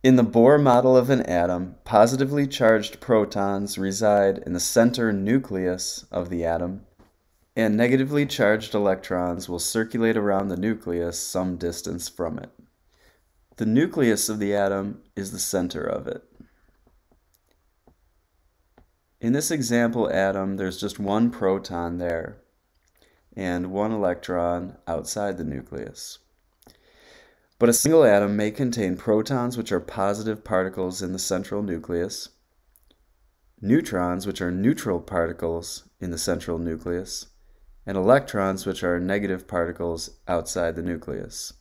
In the Bohr model of an atom, positively charged protons reside in the center nucleus of the atom, and negatively charged electrons will circulate around the nucleus some distance from it. The nucleus of the atom is the center of it. In this example atom, there's just one proton there and one electron outside the nucleus. But a single atom may contain protons, which are positive particles in the central nucleus, neutrons, which are neutral particles in the central nucleus, and electrons, which are negative particles outside the nucleus.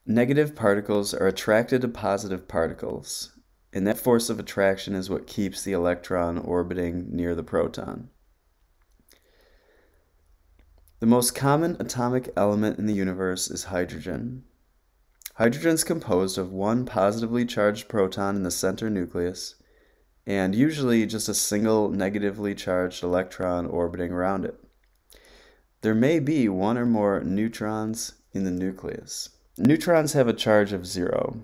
Negative particles are attracted to positive particles, and that force of attraction is what keeps the electron orbiting near the proton. The most common atomic element in the universe is hydrogen. Hydrogen is composed of one positively charged proton in the center nucleus, and usually just a single negatively charged electron orbiting around it. There may be one or more neutrons in the nucleus. Neutrons have a charge of 0,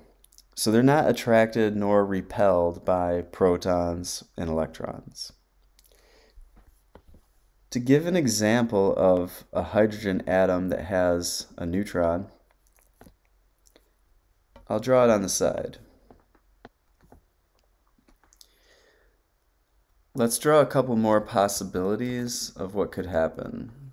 so they're not attracted nor repelled by protons and electrons. To give an example of a hydrogen atom that has a neutron, I'll draw it on the side. Let's draw a couple more possibilities of what could happen.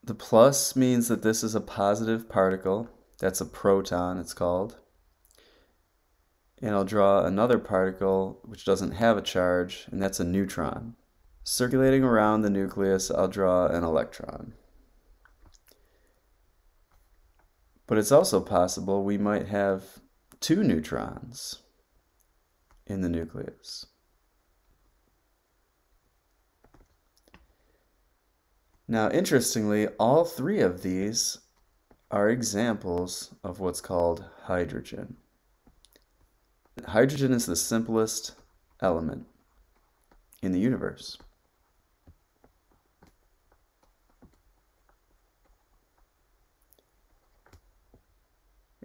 The plus means that this is a positive particle. That's a proton, it's called. And I'll draw another particle which doesn't have a charge, and that's a neutron. Circulating around the nucleus, I'll draw an electron. But it's also possible we might have two neutrons in the nucleus. Now, interestingly, all three of these are examples of what's called hydrogen. Hydrogen is the simplest element in the universe.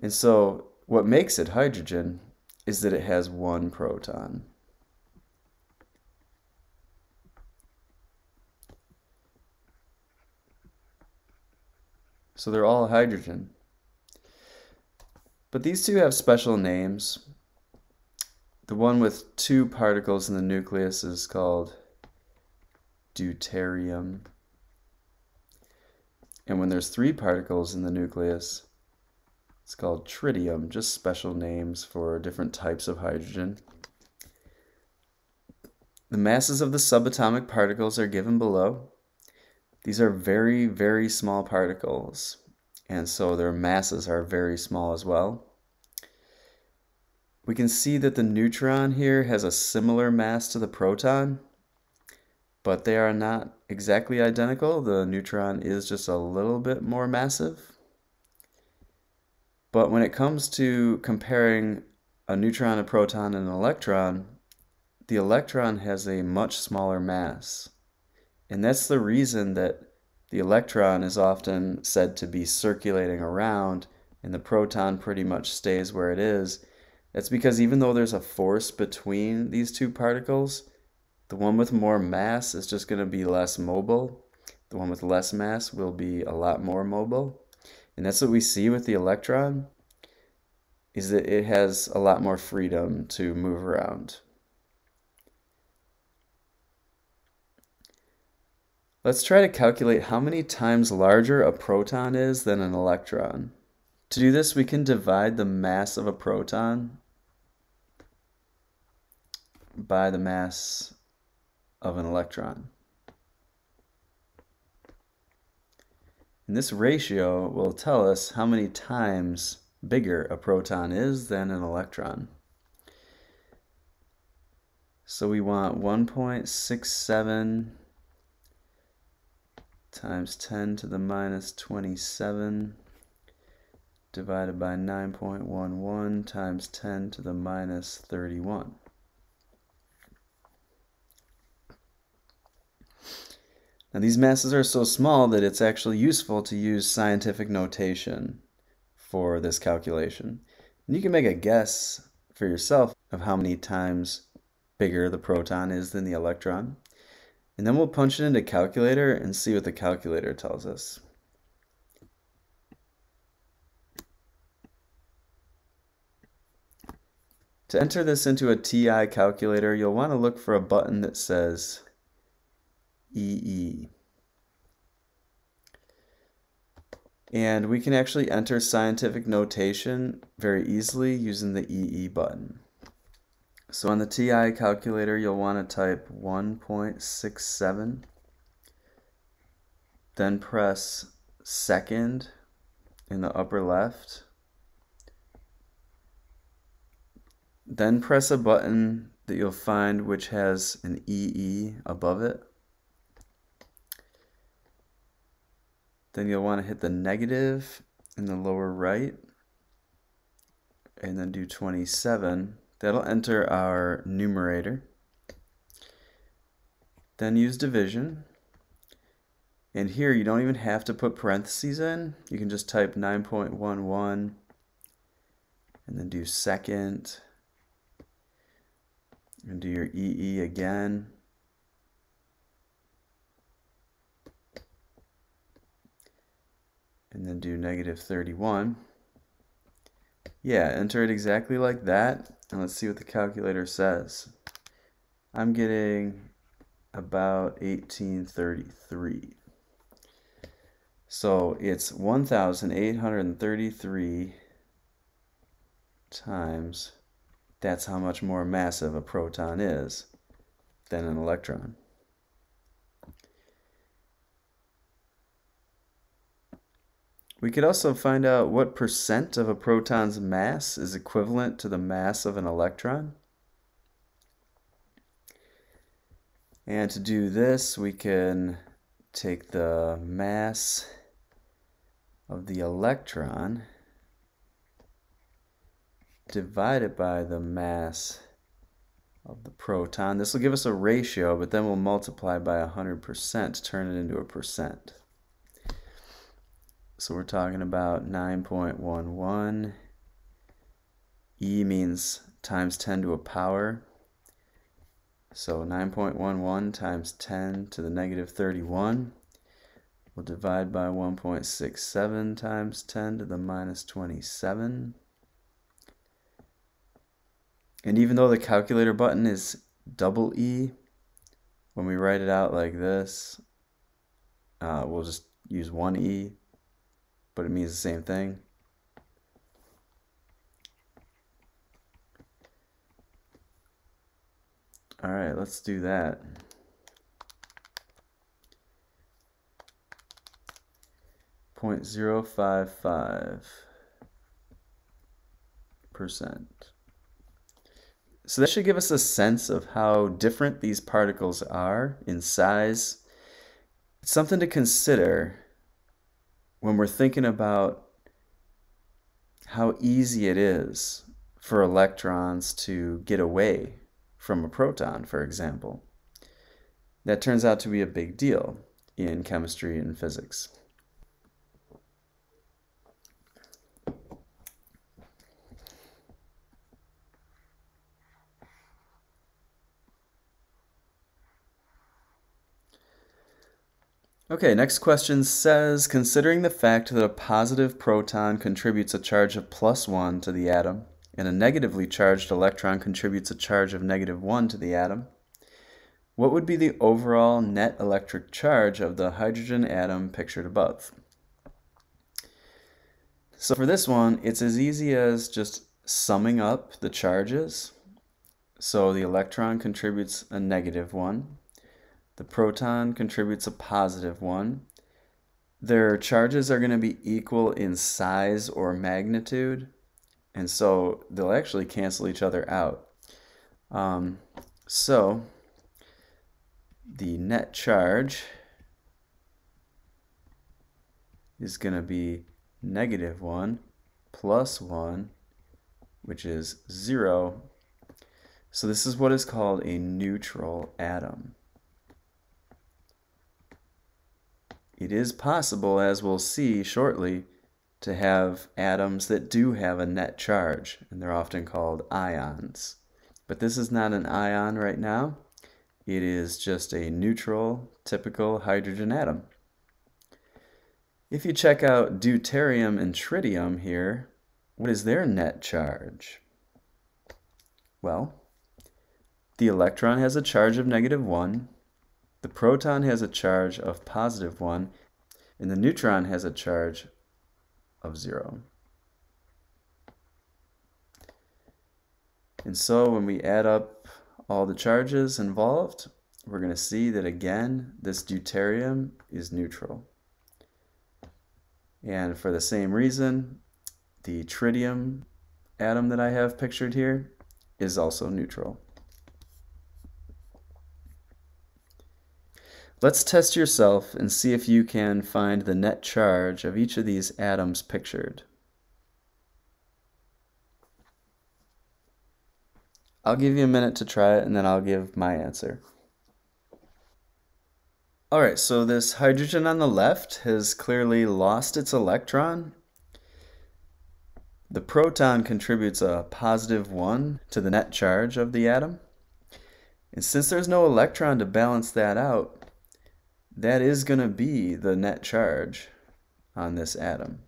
And so what makes it hydrogen is that it has one proton. So they're all hydrogen. But these two have special names. The one with two particles in the nucleus is called deuterium. And when there's three particles in the nucleus, it's called tritium, just special names for different types of hydrogen. The masses of the subatomic particles are given below. These are very, very small particles, and so their masses are very small as well. We can see that the neutron here has a similar mass to the proton, but they are not exactly identical. The neutron is just a little bit more massive. But when it comes to comparing a neutron, a proton, and an electron, the electron has a much smaller mass. And that's the reason that the electron is often said to be circulating around and the proton pretty much stays where it is. That's because even though there's a force between these two particles, the one with more mass is just going to be less mobile. The one with less mass will be a lot more mobile. And that's what we see with the electron, is that it has a lot more freedom to move around. Let's try to calculate how many times larger a proton is than an electron. To do this, we can divide the mass of a proton by the mass of an electron. And this ratio will tell us how many times bigger a proton is than an electron. So we want 1.67 times 10 to the minus 27 divided by 9.11 times 10 to the minus 31. Now these masses are so small that it's actually useful to use scientific notation for this calculation. And you can make a guess for yourself of how many times bigger the proton is than the electron. And then we'll punch it into a calculator and see what the calculator tells us. To enter this into a TI calculator, you'll want to look for a button that says EE. And we can actually enter scientific notation very easily using the EE button. So on the TI calculator, you'll want to type 1.67, then press second in the upper left, then press a button that you'll find which has an EE above it. Then you'll want to hit the negative in the lower right and then do 27. That'll enter our numerator. Then use division. And here you don't even have to put parentheses in. You can just type 9.11 and then do second and do your EE again. And then do -31. Yeah, enter it exactly like that. And let's see what the calculator says. I'm getting about 1833. So it's 1,833 times, that's how much more massive a proton is than an electron. We could also find out what percent of a proton's mass is equivalent to the mass of an electron. And to do this, we can take the mass of the electron, divide it by the mass of the proton. This will give us a ratio, but then we'll multiply by 100% to turn it into a percent. So we're talking about 9.11. E means times 10 to a power. So 9.11 times 10 to the -31. We'll divide by 1.67 times 10 to the -27. And even though the calculator button is double E, when we write it out like this, we'll just use one E, but it means the same thing. All right, let's do that. 0.055%. So that should give us a sense of how different these particles are in size. It's something to consider when we're thinking about how easy it is for electrons to get away from a proton, for example. That turns out to be a big deal in chemistry and physics. Okay, next question says, considering the fact that a positive proton contributes a charge of +1 to the atom, and a negatively charged electron contributes a charge of -1 to the atom, what would be the overall net electric charge of the hydrogen atom pictured above? So for this one, it's as easy as just summing up the charges. So the electron contributes a -1. The proton contributes a +1. Their charges are going to be equal in size or magnitude, and so they'll actually cancel each other out. So the net charge is going to be -1 plus 1, which is 0. So this is what is called a neutral atom. it is possible, as we'll see shortly, to have atoms that do have a net charge, and they're often called ions. But this is not an ion right now. It is just a neutral, typical hydrogen atom. If you check out deuterium and tritium here, what is their net charge? Well, the electron has a charge of -1, the proton has a charge of +1, and the neutron has a charge of 0. And so when we add up all the charges involved, we're going to see that again, this deuterium is neutral. And for the same reason, the tritium atom that I have pictured here is also neutral. Let's test yourself and see if you can find the net charge of each of these atoms pictured. I'll give you a minute to try it and then I'll give my answer. Alright, so this hydrogen on the left has clearly lost its electron. The proton contributes a +1 to the net charge of the atom. And since there's no electron to balance that out, that is going to be the net charge on this atom.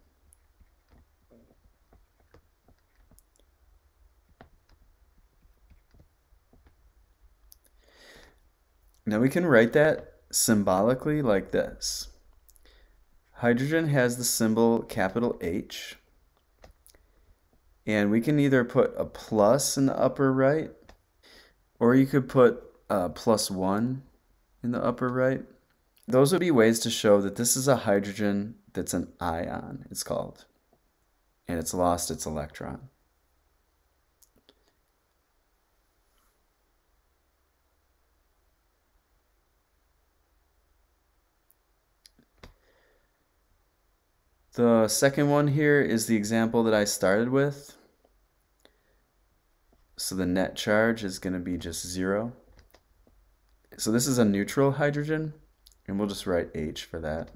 Now we can write that symbolically like this. Hydrogen has the symbol capital H, and we can either put a plus in the upper right, or you could put a +1 in the upper right. Those would be ways to show that this is a hydrogen that's an ion, it's called, and it's lost its electron. The second one here is the example that I started with. So the net charge is going to be just 0. So this is a neutral hydrogen, and we'll just write H for that.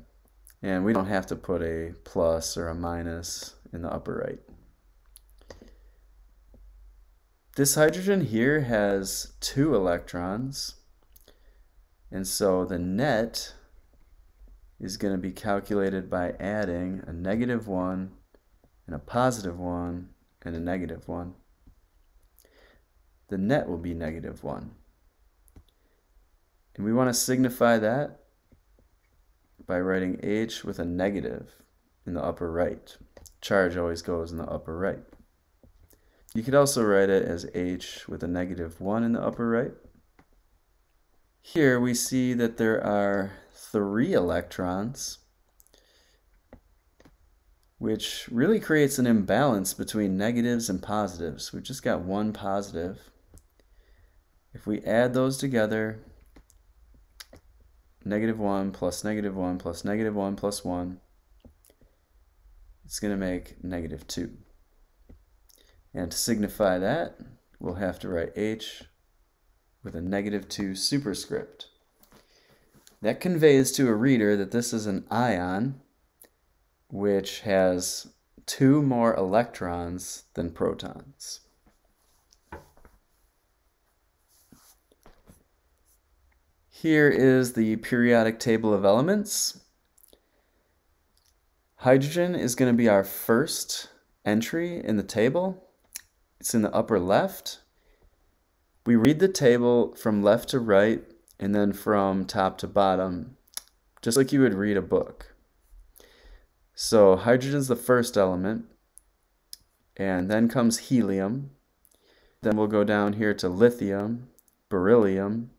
And we don't have to put a plus or a minus in the upper right. This hydrogen here has 2 electrons, and so the net is going to be calculated by adding a -1 and a +1 and a -1. The net will be -1. And we want to signify that by writing H with a negative in the upper right. Charge always goes in the upper right. You could also write it as H with a -1 in the upper right. Here we see that there are 3 electrons, which really creates an imbalance between negatives and positives. We've just got 1 positive. If we add those together, -1 plus -1 plus -1 plus 1, it's going to make -2. And to signify that, we'll have to write H with a -2 superscript. That conveys to a reader that this is an ion which has 2 more electrons than protons. Here is the periodic table of elements. Hydrogen is going to be our first entry in the table. It's in the upper left. We read the table from left to right and then from top to bottom, just like you would read a book. So hydrogen is the first element, and then comes helium. Then we'll go down here to lithium, beryllium.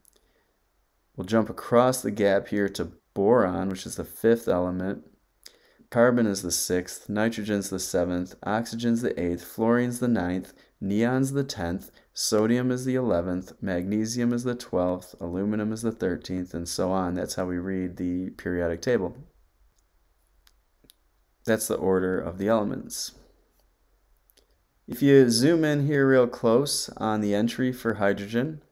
We'll jump across the gap here to boron, which is the 5th element. Carbon is the 6th, nitrogen's the 7th, oxygen's the 8th, fluorine's the 9th, neon's the 10th, sodium is the 11th, magnesium is the 12th, aluminum is the 13th, and so on. That's how we read the periodic table. That's the order of the elements. If you zoom in here real close on the entry for hydrogen,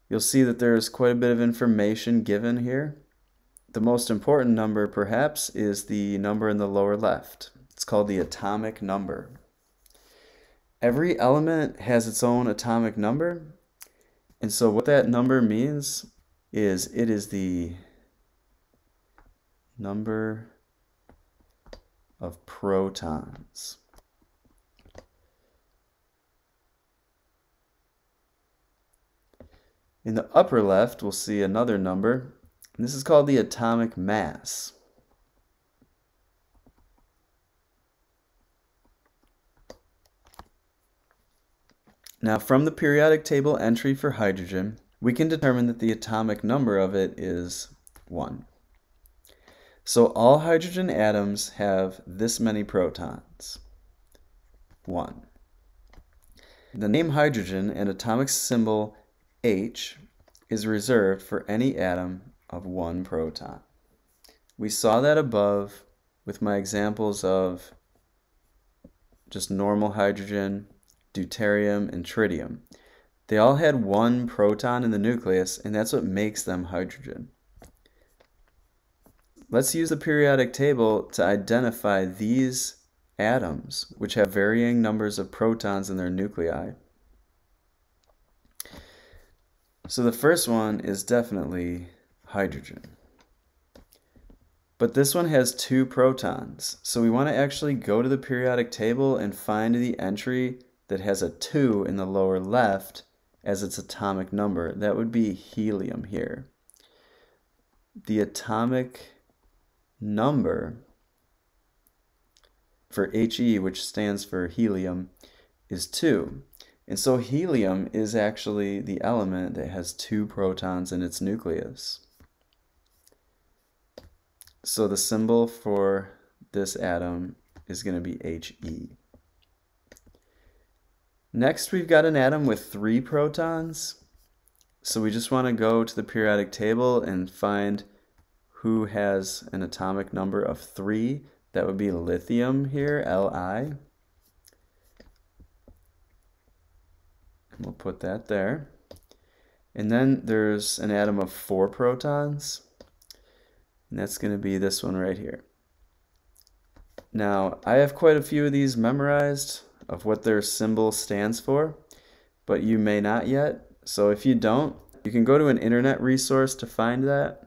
you'll see that there's quite a bit of information given here. the most important number perhaps is the number in the lower left. It's called the atomic number. Every element has its own atomic number, and so what that number means is it is the number of protons. In the upper left, we'll see another number, and this is called the atomic mass. Now, from the periodic table entry for hydrogen, we can determine that the atomic number of it is 1. So all hydrogen atoms have this many protons, 1. The name hydrogen and atomic symbol H is reserved for any atom of 1 proton. We saw that above with my examples of just normal hydrogen, deuterium, and tritium. They all had 1 proton in the nucleus, and that's what makes them hydrogen. Let's use the periodic table to identify these atoms, which have varying numbers of protons in their nuclei. So the first one is definitely hydrogen. But this one has 2 protons, so we want to actually go to the periodic table and find the entry that has a 2 in the lower left as its atomic number. That would be helium here. The atomic number for He, which stands for helium, is 2. And so helium is actually the element that has 2 protons in its nucleus. So the symbol for this atom is going to be He. Next, we've got an atom with 3 protons. So we just want to go to the periodic table and find who has an atomic number of 3. That would be lithium here, Li. And we'll put that there. And then there's an atom of 4 protons. And that's going to be this one right here. Now, I have quite a few of these memorized of what their symbol stands for, but you may not yet. So if you don't, you can go to an internet resource to find that.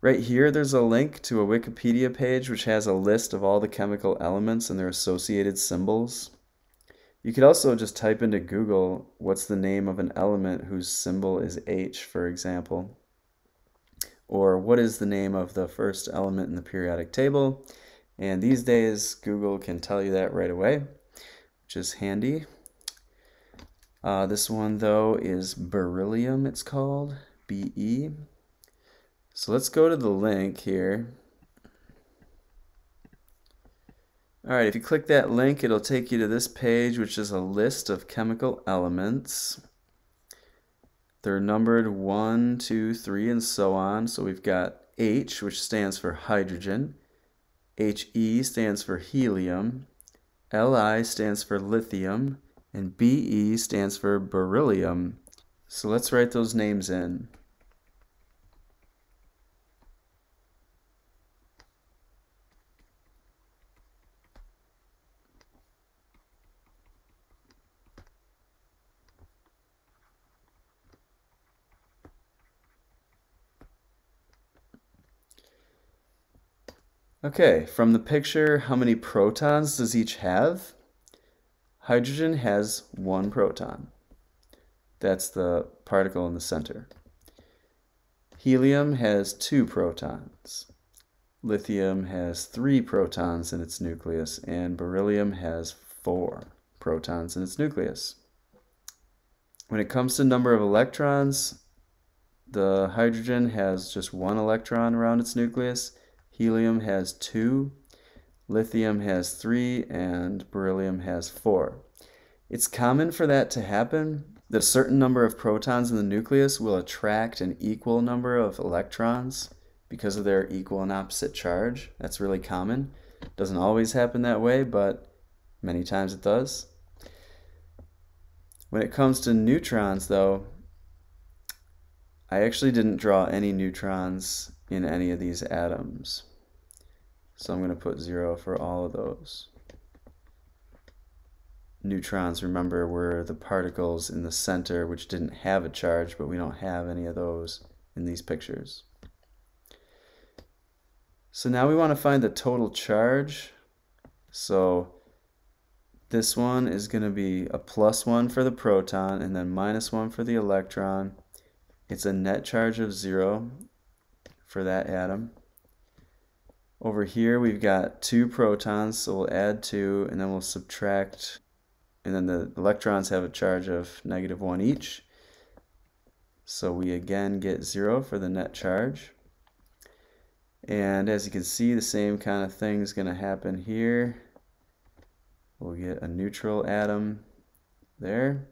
Right here, there's a link to a Wikipedia page which has a list of all the chemical elements and their associated symbols. You could also just type into Google, what's the name of an element whose symbol is H, for example? Or what is the name of the first element in the periodic table? And these days, Google can tell you that right away, which is handy. This one, though, is beryllium, it's called, Be. So let's go to the link here. All right, if you click that link, it'll take you to this page, which is a list of chemical elements. They're numbered 1, 2, 3, and so on. So we've got H, which stands for hydrogen. He stands for helium. Li stands for lithium. And Be stands for beryllium. So let's write those names in. Okay, from the picture, how many protons does each have? Hydrogen has 1 proton. That's the particle in the center. Helium has 2 protons. Lithium has 3 protons in its nucleus, and beryllium has 4 protons in its nucleus. When it comes to number of electrons, the hydrogen has just 1 electron around its nucleus. Helium has 2, lithium has 3, and beryllium has 4. It's common for that to happen, that a certain number of protons in the nucleus will attract an equal number of electrons because of their equal and opposite charge. That's really common. Doesn't always happen that way, but many times it does. When it comes to neutrons, though, I actually didn't draw any neutrons in any of these atoms. So I'm going to put 0 for all of those. Neutrons, remember, were the particles in the center which didn't have a charge, but we don't have any of those in these pictures. So now we want to find the total charge. So this one is going to be a +1 for the proton and then -1 for the electron. It's a net charge of 0 for that atom. Over here we've got 2 protons, so we'll add 2 and then we'll subtract, and then the electrons have a charge of -1 each. So we again get 0 for the net charge. And as you can see, the same kind of thing is going to happen here. We'll get a neutral atom there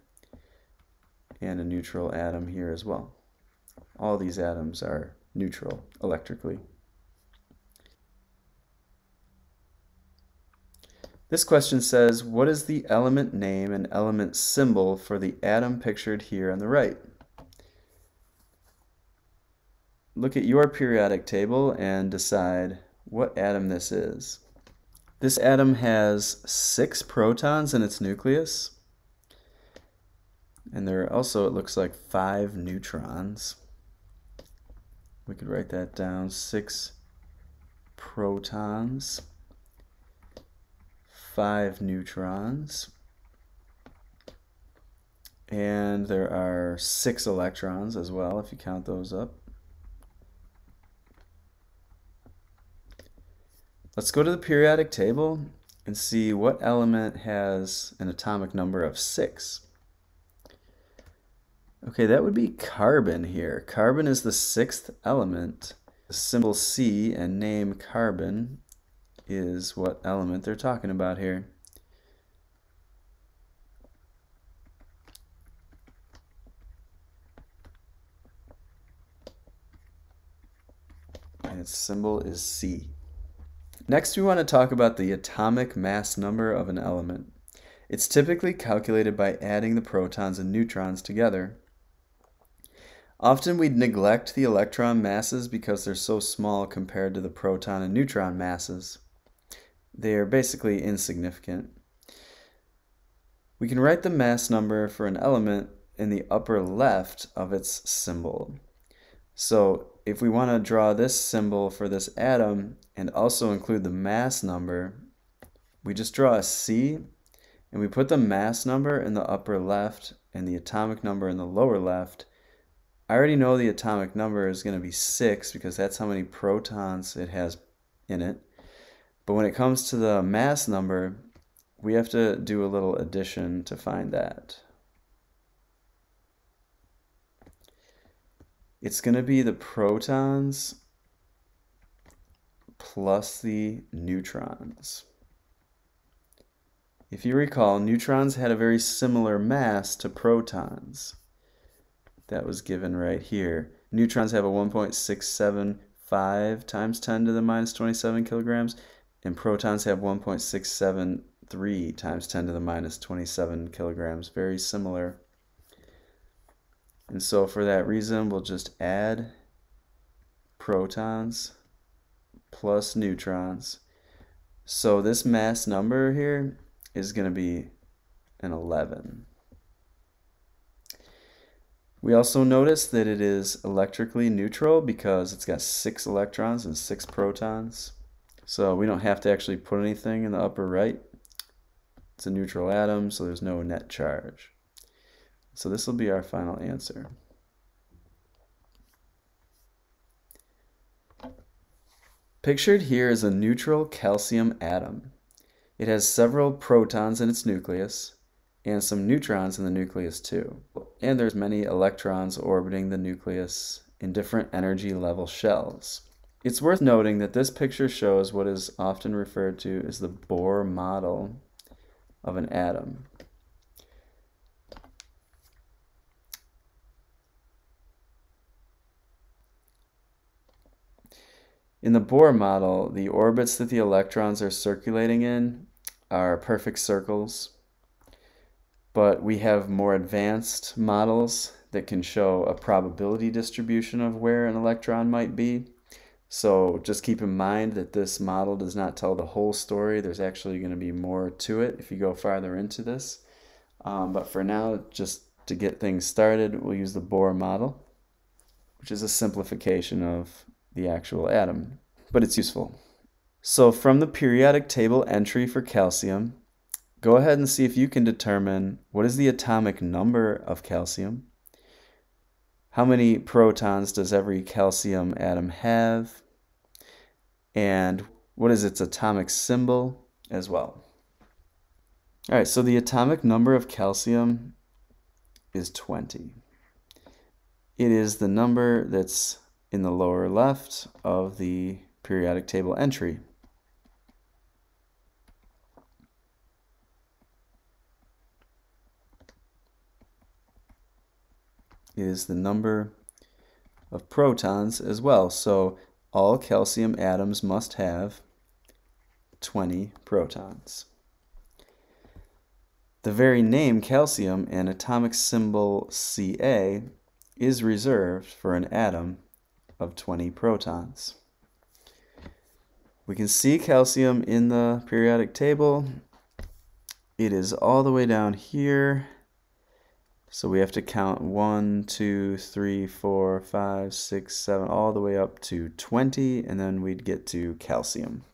and a neutral atom here as well. All these atoms are neutral electrically. This question says, what is the element name and element symbol for the atom pictured here on the right? Look at your periodic table and decide what atom this is. This atom has 6 protons in its nucleus. And there are also, it looks like, 5 neutrons. We could write that down, 6 protons. 5 neutrons, and there are 6 electrons as well if you count those up. Let's go to the periodic table and see what element has an atomic number of 6. Okay, that would be carbon here. Carbon is the 6th element. The symbol C and name carbon is what element they're talking about here. And its symbol is C. Next, we want to talk about the atomic mass number of an element. It's typically calculated by adding the protons and neutrons together. Often we neglect the electron masses because they're so small compared to the proton and neutron masses. They are basically insignificant. We can write the mass number for an element in the upper left of its symbol. So if we want to draw this symbol for this atom and also include the mass number, we just draw a C and we put the mass number in the upper left and the atomic number in the lower left. I already know the atomic number is going to be 6 because that's how many protons it has in it. But when it comes to the mass number, we have to do a little addition to find that. It's going to be the protons plus the neutrons. If you recall, neutrons had a very similar mass to protons. That was given right here. Neutrons have a 1.675 times 10 to the minus 27 kilograms. And protons have 1.673 times 10 to the minus 27 kilograms. Very similar. And so for that reason, we'll just add protons plus neutrons. So this mass number here is going to be an 11. We also notice that it is electrically neutral because it's got 6 electrons and 6 protons. So we don't have to actually put anything in the upper right. It's a neutral atom, so there's no net charge. So this will be our final answer. Pictured here is a neutral calcium atom. It has several protons in its nucleus and some neutrons in the nucleus too. And there's many electrons orbiting the nucleus in different energy level shells. It's worth noting that this picture shows what is often referred to as the Bohr model of an atom. In the Bohr model, the orbits that the electrons are circulating in are perfect circles, but we have more advanced models that can show a probability distribution of where an electron might be. So just keep in mind that this model does not tell the whole story. There's actually going to be more to it if you go farther into this. But for now, just to get things started, we'll use the Bohr model, which is a simplification of the actual atom, but it's useful. So from the periodic table entry for calcium, go ahead and see if you can determine what is the atomic number of calcium, how many protons does every calcium atom have, and what is its atomic symbol as well. All right, so the atomic number of calcium is 20. It is the number that's in the lower left of the periodic table entry. It is the number of protons as well. So all calcium atoms must have 20 protons. The very name calcium and atomic symbol Ca is reserved for an atom of 20 protons. We can see calcium in the periodic table. It is all the way down here. So we have to count 1, 2, 3, 4, 5, 6, 7, all the way up to 20, and then we'd get to calcium.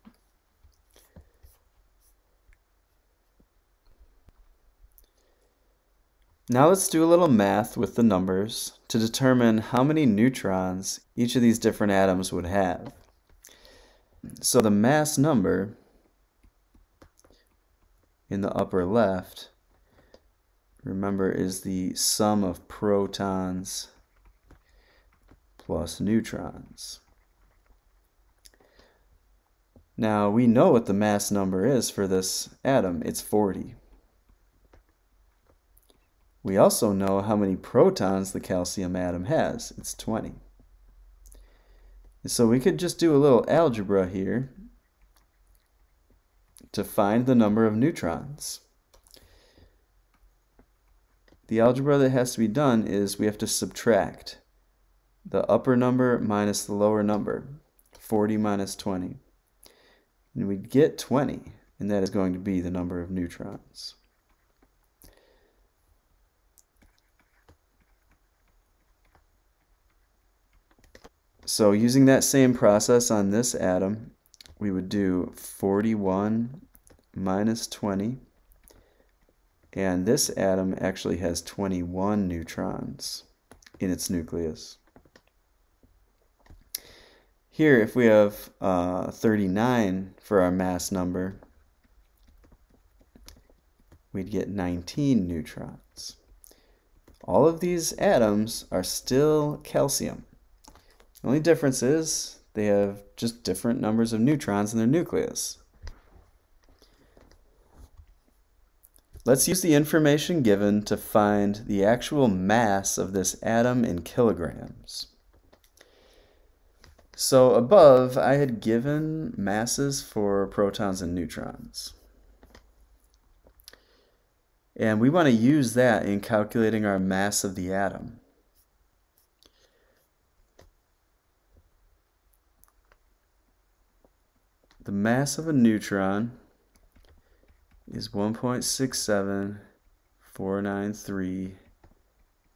Now let's do a little math with the numbers to determine how many neutrons each of these different atoms would have. So the mass number in the upper left, remember, is the sum of protons plus neutrons. Now we know what the mass number is for this atom. It's 40. We also know how many protons the calcium atom has. It's 20. So we could just do a little algebra here to find the number of neutrons. The algebra that has to be done is we have to subtract the upper number minus the lower number, 40 minus 20. And we get 20, and that is going to be the number of neutrons. So using that same process on this atom, we would do 41 minus 20. And this atom actually has 21 neutrons in its nucleus. Here, if we have 39 for our mass number, we'd get 19 neutrons. All of these atoms are still calcium. The only difference is they have just different numbers of neutrons in their nucleus. Let's use the information given to find the actual mass of this atom in kilograms. So above, I had given masses for protons and neutrons. And we want to use that in calculating our mass of the atom. The mass of a neutron is 1.67493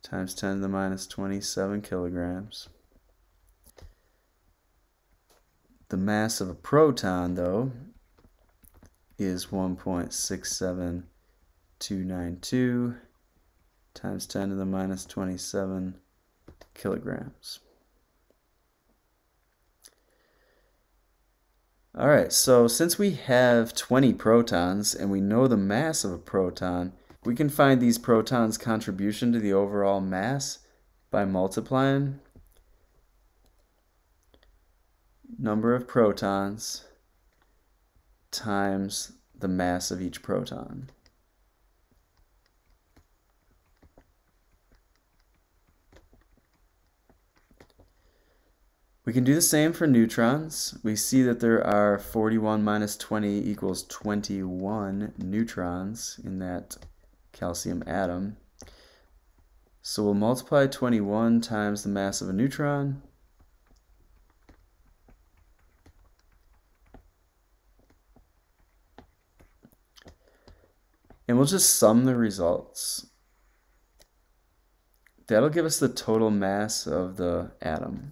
times 10 to the minus 27 kilograms. The mass of a proton, though, is 1.67292 times 10 to the minus 27 kilograms. All right, so since we have 20 protons and we know the mass of a proton, we can find these protons' contribution to the overall mass by multiplying number of protons times the mass of each proton. We can do the same for neutrons. We see that there are 41 minus 20 equals 21 neutrons in that calcium atom. So we'll multiply 21 times the mass of a neutron. And we'll just sum the results. That'll give us the total mass of the atom.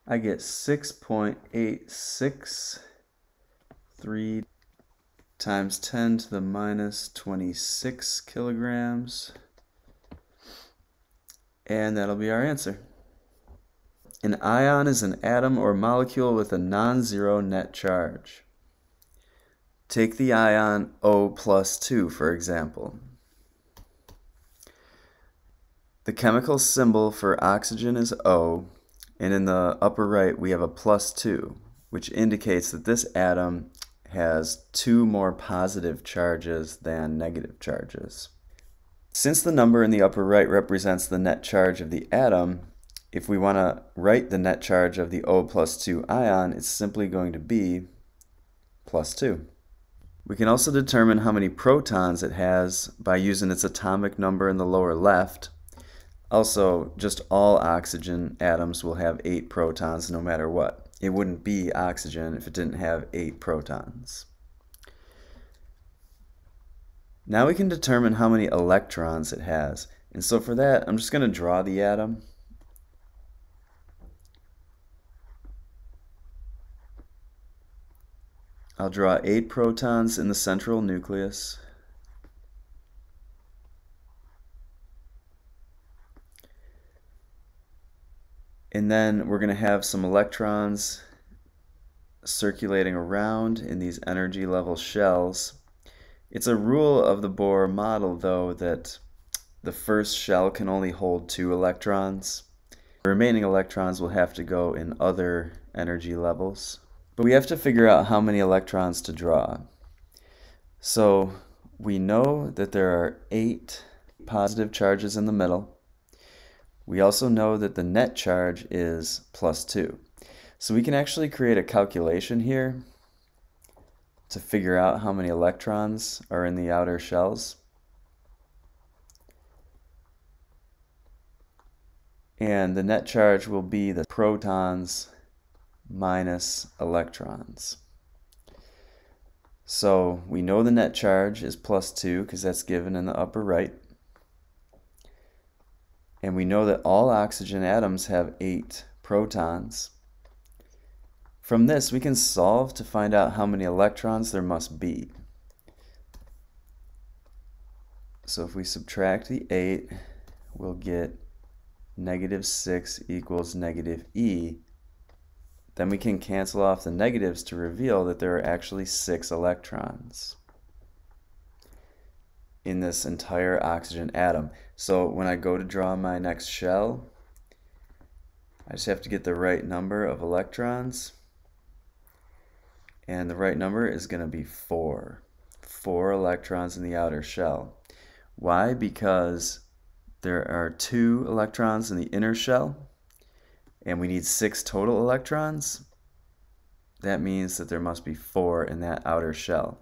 I get 6.863 times 10 to the minus 26 kilograms. And that'll be our answer. An ion is an atom or molecule with a non-zero net charge. Take the ion O plus 2, for example. The chemical symbol for oxygen is O, and in the upper right we have a plus 2, which indicates that this atom has 2 more positive charges than negative charges. Since the number in the upper right represents the net charge of the atom, if we want to write the net charge of the O plus 2 ion, it's simply going to be plus 2. We can also determine how many protons it has by using its atomic number in the lower left. Also, just all oxygen atoms will have 8 protons no matter what. It wouldn't be oxygen if it didn't have 8 protons. Now we can determine how many electrons it has. And so for that, I'm just going to draw the atom. I'll draw 8 protons in the central nucleus. And then we're going to have some electrons circulating around in these energy level shells. It's a rule of the Bohr model, though, that the first shell can only hold 2 electrons. The remaining electrons will have to go in other energy levels. But we have to figure out how many electrons to draw. So we know that there are 8 positive charges in the middle. We also know that the net charge is plus 2. So we can actually create a calculation here to figure out how many electrons are in the outer shells. And the net charge will be the protons minus electrons. So we know the net charge is plus 2 because that's given in the upper right. And we know that all oxygen atoms have 8 protons. From this, we can solve to find out how many electrons there must be. So if we subtract the 8, we'll get -6 equals -e. Then we can cancel off the negatives to reveal that there are actually 6 electrons in this entire oxygen atom. So when I go to draw my next shell, I just have to get the right number of electrons. And the right number is going to be 4. 4 electrons in the outer shell. Why? Because there are 2 electrons in the inner shell, and we need 6 total electrons. That means that there must be 4 in that outer shell.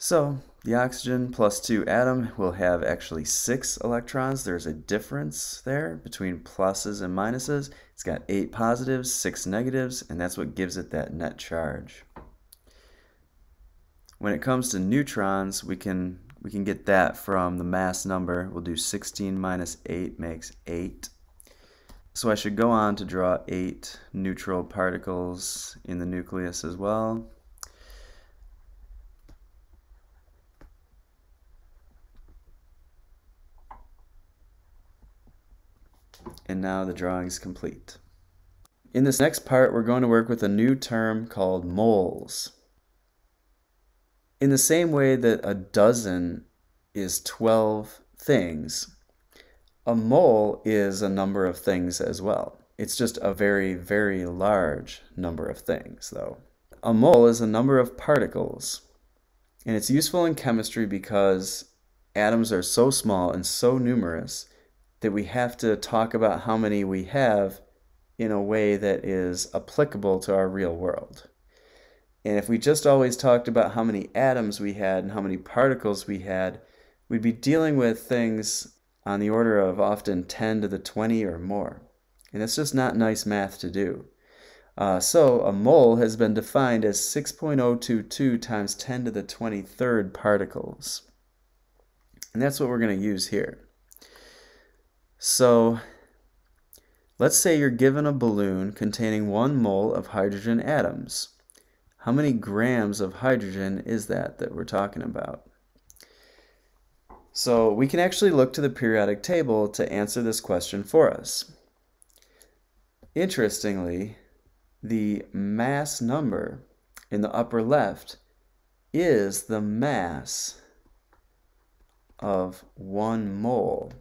So the oxygen plus 2 atom will have actually 6 electrons. There's a difference there between pluses and minuses. It's got 8 positives, 6 negatives, and that's what gives it that net charge. When it comes to neutrons, we can get that from the mass number. We'll do 16 minus 8 makes 8. So I should go on to draw 8 neutral particles in the nucleus as well. And now the drawing is complete. In this next part, we're going to work with a new term called moles. In the same way that a dozen is 12 things, a mole is a number of things as well. It's just a very, very large number of things, though. A mole is a number of particles, and it's useful in chemistry because atoms are so small and so numerous that we have to talk about how many we have in a way that is applicable to our real world. And if we just always talked about how many atoms we had and how many particles we had, we'd be dealing with things on the order of often 10 to the 20 or more. And it's just not nice math to do. So a mole has been defined as 6.022 times 10 to the 23rd particles. And that's what we're going to use here. So let's say you're given a balloon containing 1 mole of hydrogen atoms. How many grams of hydrogen is that we're talking about? So we can actually look to the periodic table to answer this question for us. Interestingly, the mass number in the upper left is the mass of 1 mole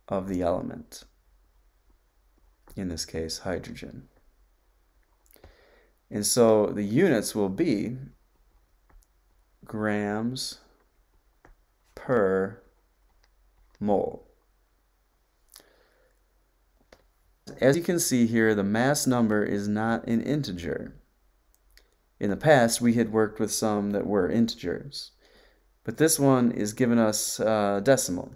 of the element, in this case hydrogen. And so the units will be grams per mole. As you can see here, the mass number is not an integer. In the past, we had worked with some that were integers, but this one is giving us decimal.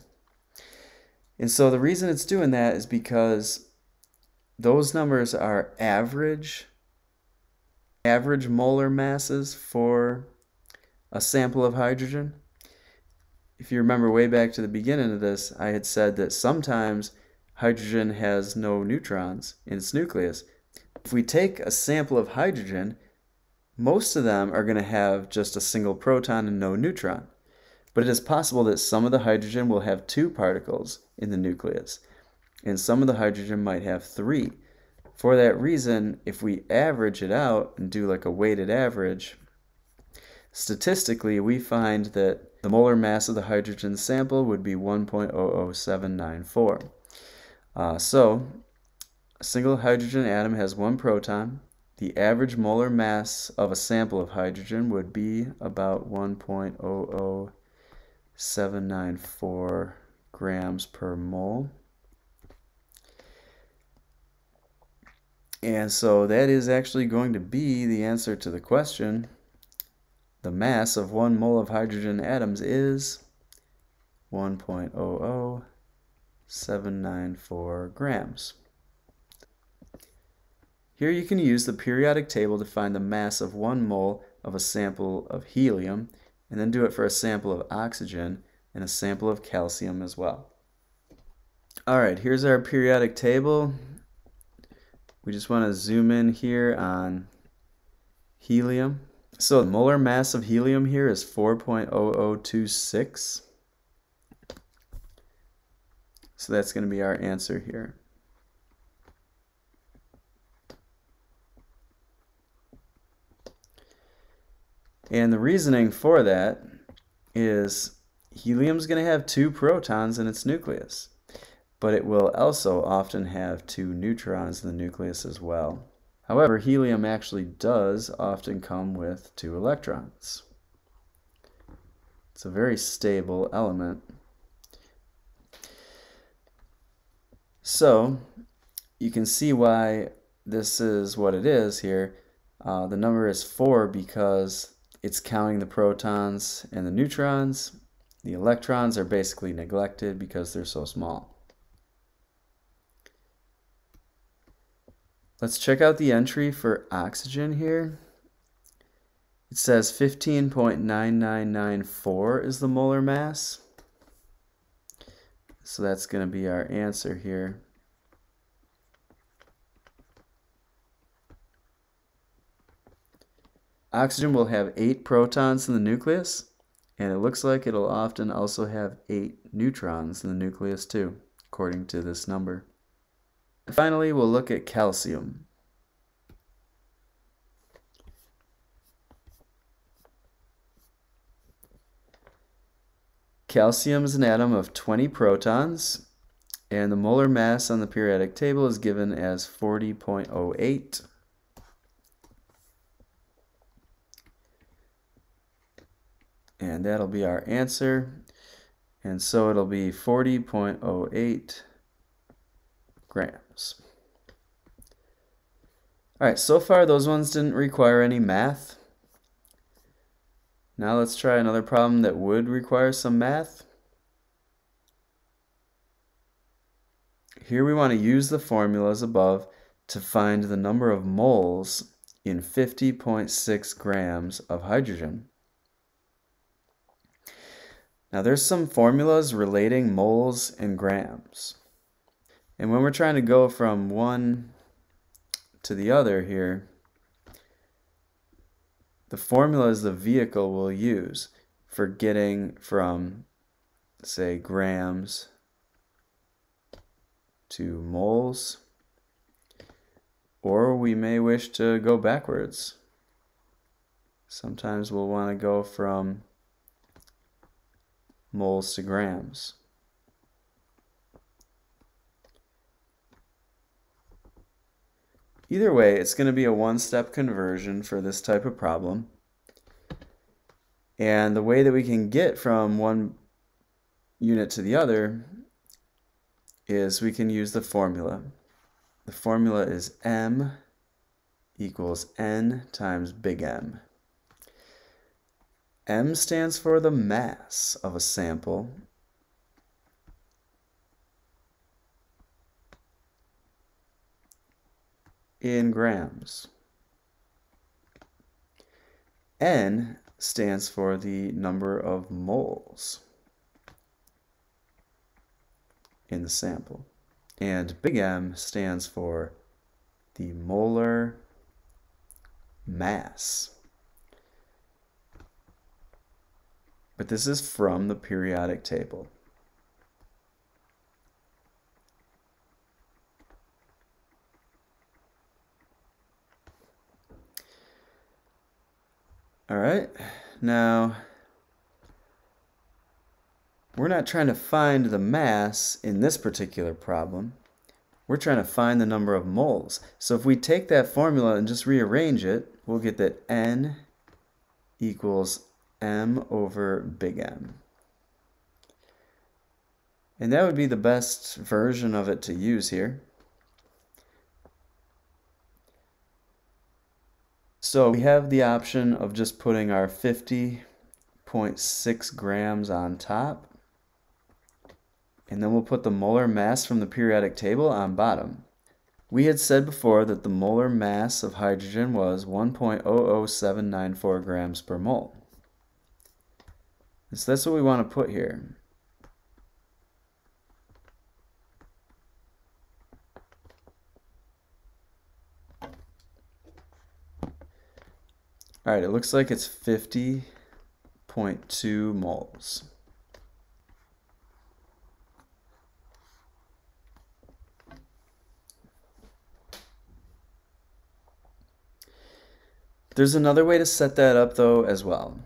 And so the reason it's doing that is because those numbers are average molar masses for a sample of hydrogen. If you remember way back to the beginning of this, I had said that sometimes hydrogen has no neutrons in its nucleus. If we take a sample of hydrogen, most of them are going to have just a single proton and no neutron. But it is possible that some of the hydrogen will have 2 particles in the nucleus, and some of the hydrogen might have 3. For that reason, if we average it out and do like a weighted average, statistically we find that the molar mass of the hydrogen sample would be 1.00794. So a single hydrogen atom has 1 proton. The average molar mass of a sample of hydrogen would be about 1.00794 grams per mole. And so that is actually going to be the answer to the question. The mass of 1 mole of hydrogen atoms is 1.00794 grams. Here you can use the periodic table to find the mass of 1 mole of a sample of helium, and then do it for a sample of oxygen and a sample of calcium as well. Alright, here's our periodic table. We just want to zoom in here on helium. So the molar mass of helium here is 4.0026. So that's going to be our answer here. And the reasoning for that is helium is going to have 2 protons in its nucleus, but it will also often have 2 neutrons in the nucleus as well. However, helium actually does often come with 2 electrons. It's a very stable element. So you can see why this is what it is here. The number is 4 because it's counting the protons and the neutrons. The electrons are basically neglected because they're so small. Let's check out the entry for oxygen here. It says 15.9994 is the molar mass. So that's going to be our answer here. Oxygen will have 8 protons in the nucleus, and it looks like it'll often also have 8 neutrons in the nucleus too, according to this number. And finally, we'll look at calcium. Calcium is an atom of 20 protons, and the molar mass on the periodic table is given as 40.08. And that'll be our answer. And so it'll be 40.08 grams. All right, so far those ones didn't require any math. Now let's try another problem that would require some math. Here we want to use the formulas above to find the number of moles in 50.6 grams of hydrogen. Now there's some formulas relating moles and grams. And when we're trying to go from one to the other here, the formula is the vehicle we'll use for getting from, say, grams to moles, or we may wish to go backwards. Sometimes we'll want to go from moles to grams. Either way, it's going to be a one-step conversion for this type of problem. And the way that we can get from one unit to the other is we can use the formula. The formula is M equals N times big M. M stands for the mass of a sample. In grams. N stands for the number of moles in the sample. And big M stands for the molar mass. But this is from the periodic table. All right, now we're not trying to find the mass in this particular problem. We're trying to find the number of moles. So if we take that formula and just rearrange it, we'll get that N equals M over big M. And that would be the best version of it to use here. So we have the option of just putting our 50.6 grams on top. And then we'll put the molar mass from the periodic table on bottom. We had said before that the molar mass of hydrogen was 1.00794 grams per mole. So that's what we want to put here. All right, it looks like it's 50.2 moles. There's another way to set that up though as well,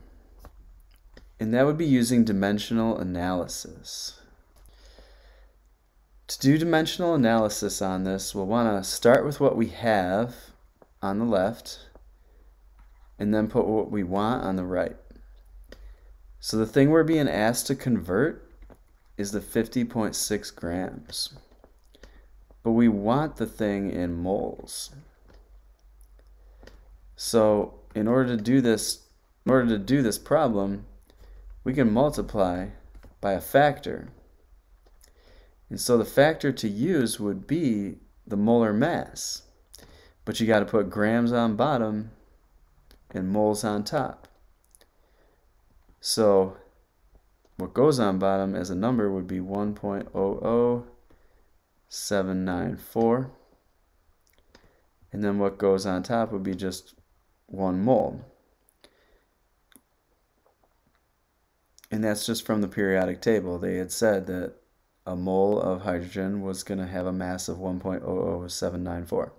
and that would be using dimensional analysis. To do dimensional analysis on this, we'll want to start with what we have on the left and then put what we want on the right. So the thing we're being asked to convert is the 50.6 grams, but we want the thing in moles. So in order to do this problem, we can multiply by a factor. And so the factor to use would be the molar mass. But you got to put grams on bottom and moles on top. So what goes on bottom as a number would be 1.00794. And then what goes on top would be just 1 mole. And that's just from the periodic table. They had said that a mole of hydrogen was going to have a mass of 1.00794.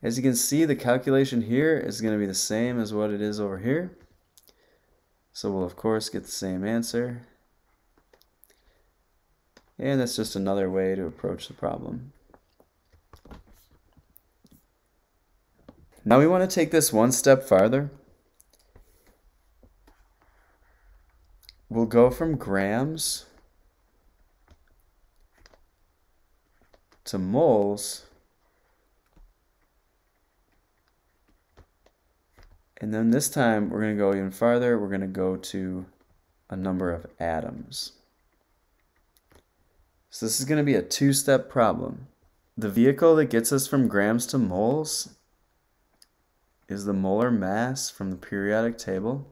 As you can see, the calculation here is going to be the same as what it is over here. So we'll of course get the same answer. And that's just another way to approach the problem. Now we want to take this one step farther. We'll go from grams to moles And then this time we're going to go even farther. We're going to go to a number of atoms. So this is going to be a two-step problem. The vehicle that gets us from grams to moles is the molar mass from the periodic table.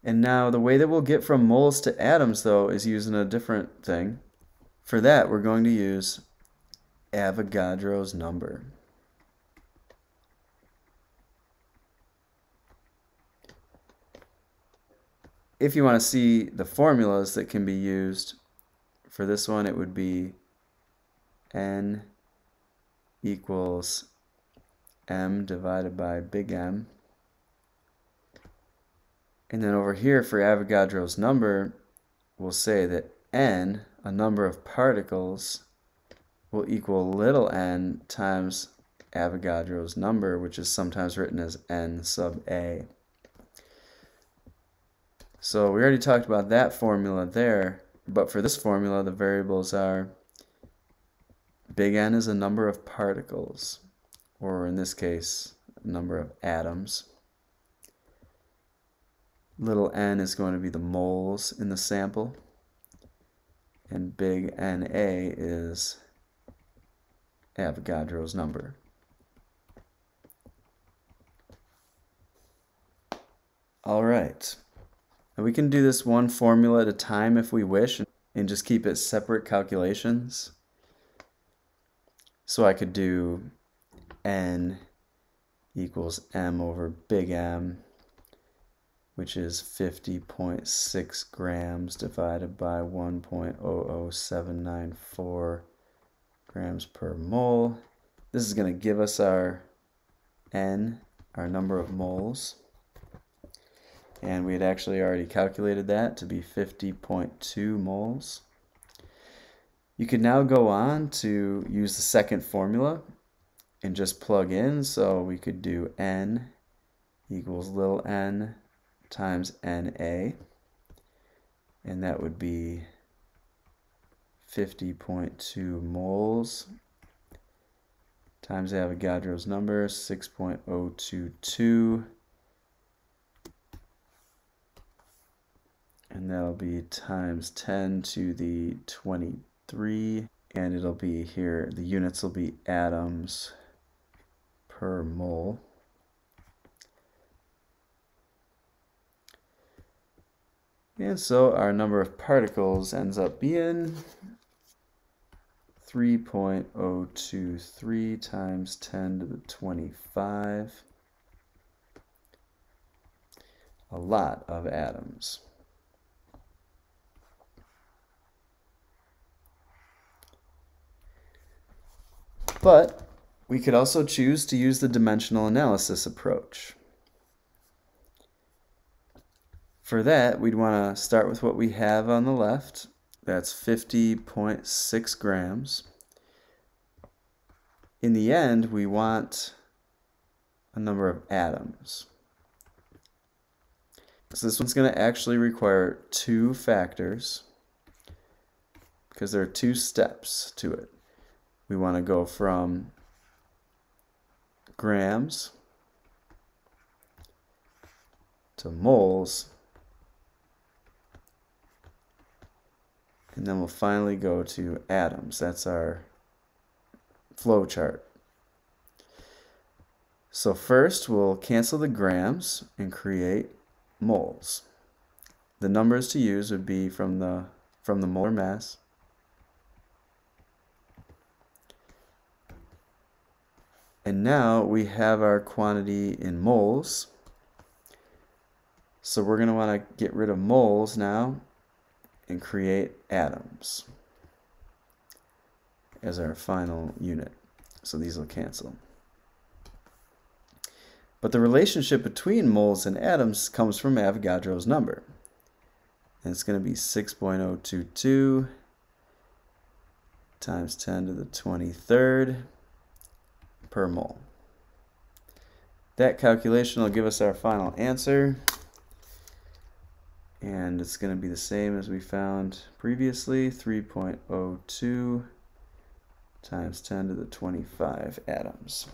And now the way that we'll get from moles to atoms, though, is using a different thing. For that, we're going to use Avogadro's number. If you want to see the formulas that can be used, for this one it would be N equals M divided by big M. And then over here for Avogadro's number, we'll say that N, a number of particles, will equal little n times Avogadro's number, which is sometimes written as N sub A. So we already talked about that formula there, but for this formula the variables are big N is a number of particles, or in this case, a number of atoms. Little n is going to be the moles in the sample, and big Na is Avogadro's number. All right. And we can do this one formula at a time if we wish and just keep it separate calculations. So I could do N equals M over big M, which is 50.6 grams divided by 1.00794 grams per mole. This is going to give us our N, our number of moles. And we had actually already calculated that to be 50.2 moles. You could now go on to use the second formula and just plug in. So we could do N equals little n times Na, and that would be 50.2 moles times Avogadro's number, 6.022, and that'll be times 10 to the 23, and it'll be here, the units will be atoms per mole. And so our number of particles ends up being 3.023 times 10 to the 25. A lot of atoms. But we could also choose to use the dimensional analysis approach. For that, we'd want to start with what we have on the left. That's 50.6 grams. In the end, we want a number of atoms. So this one's going to actually require two factors because there are two steps to it. We want to go from grams to moles, and then we'll finally go to atoms. That's our flow chart. So first we'll cancel the grams and create moles. The numbers to use would be from the molar mass. And now we have our quantity in moles. So we're going to want to get rid of moles now and create atoms as our final unit. So these will cancel. But the relationship between moles and atoms comes from Avogadro's number. And it's going to be 6.022 times 10 to the 23rd per mole. That calculation will give us our final answer. And it's going to be the same as we found previously, 3.02 times 10 to the 25 atoms.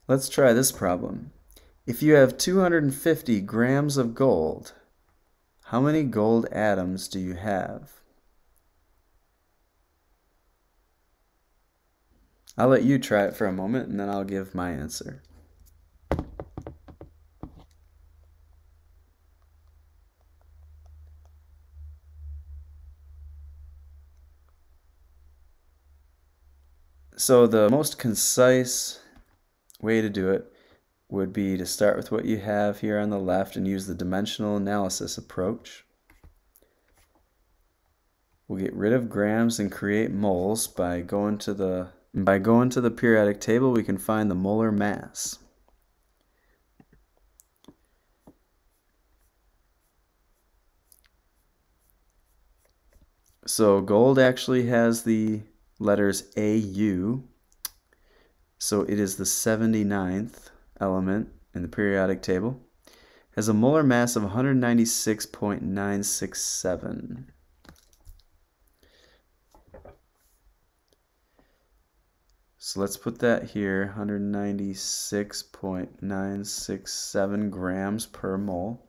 Let's try this problem. If you have 250 grams of gold, how many gold atoms do you have? I'll let you try it for a moment and then I'll give my answer. So the most concise way to do it would be to start with what you have here on the left and use the dimensional analysis approach. We'll get rid of grams and create moles by going to the periodic table. We can find the molar mass. So gold actually has the letters AU, so it is the 79th element in the periodic table. It has a molar mass of 196.967. So let's put that here, 196.967 grams per mole.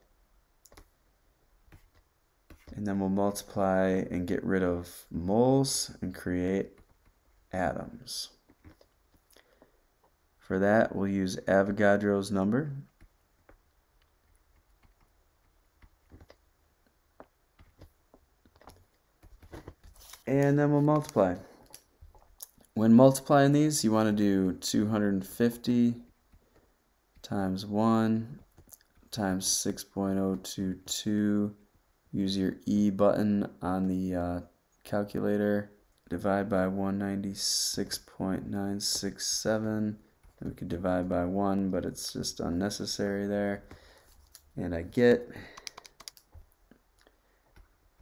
And then we'll multiply and get rid of moles and create atoms. For that, we'll use Avogadro's number. And then we'll multiply. When multiplying these, you want to do 250 times 1 times 6.022. Use your E button on the calculator. Divide by 196.967. We could divide by 1, but it's just unnecessary there. And I get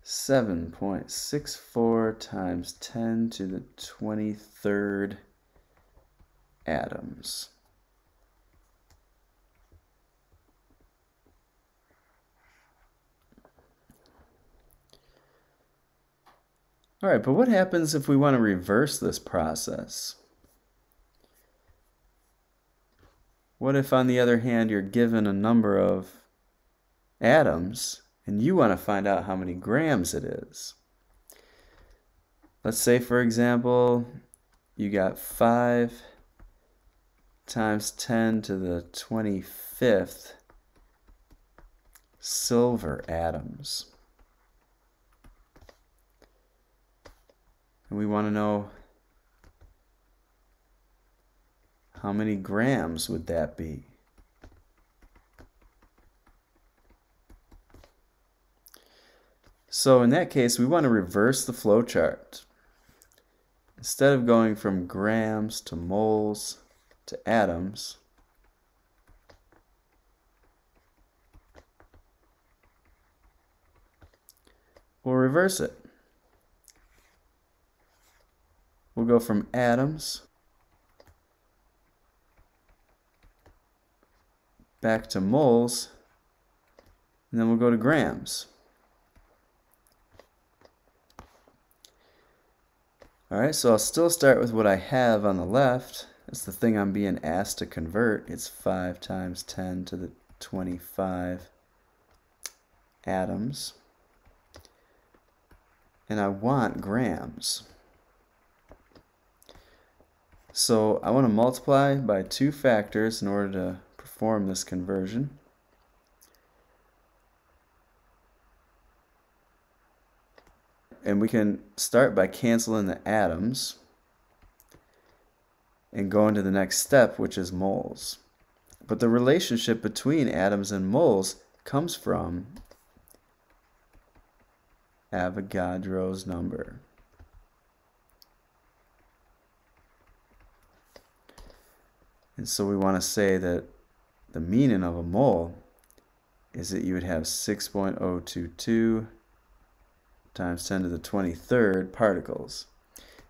7.64 times 10 to the 23rd atoms. All right, but what happens if we want to reverse this process? What if, on the other hand, you're given a number of atoms and you want to find out how many grams it is? Let's say, for example, you got 5 times 10 to the 25th silver atoms. And we want to know how many grams would that be? So in that case, we want to reverse the flow chart. Instead of going from grams to moles to atoms, we'll reverse it. We'll go from atoms back to moles, and then we'll go to grams. Alright, so I'll still start with what I have on the left. It's the thing I'm being asked to convert. It's 5 times 10 to the 25 atoms. And I want grams. So I want to multiply by 2 factors in order to perform this conversion. And we can start by canceling the atoms and go into the next step, which is moles. But the relationship between atoms and moles comes from Avogadro's number. And so we want to say that the meaning of a mole is that you would have 6.022 times 10 to the 23rd particles.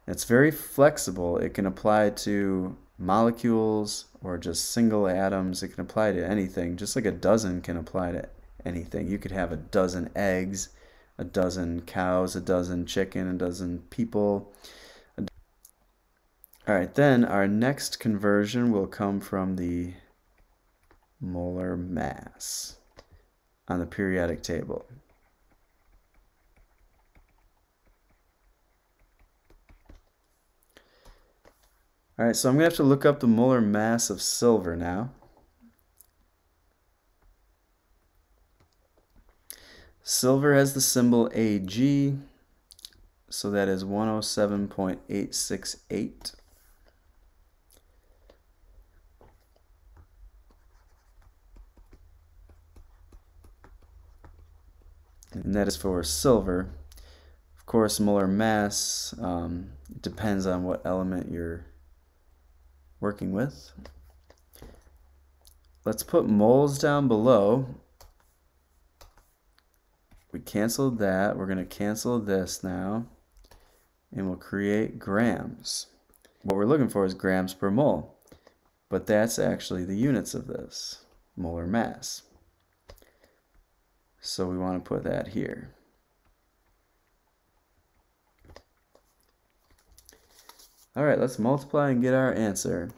It's very flexible. It can apply to molecules or just single atoms. It can apply to anything, just like a dozen can apply to anything. You could have a dozen eggs, a dozen cows, a dozen chicken, a dozen people. All right, then our next conversion will come from the molar mass on the periodic table. All right, so I'm going to have to look up the molar mass of silver now. Silver has the symbol Ag, so that is 107.868. And that is for silver. Of course, molar mass depends on what element you're working with. Let's put moles down below. We canceled that. We're going to cancel this now, and we'll create grams. What we're looking for is grams per mole, but that's actually the units of this, molar mass. So we want to put that here. All right, let's multiply and get our answer.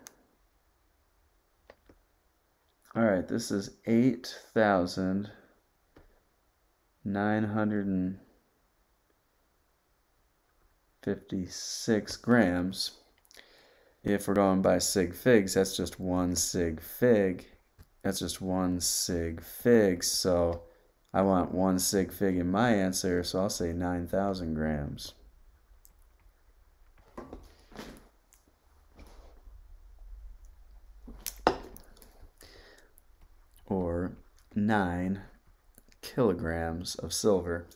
All right, this is 8,956 grams. If we're going by sig figs, that's just one sig fig. That's just one sig fig. So I want one sig fig in my answer, so I'll say 9,000 grams. Or 9 kilograms of silver.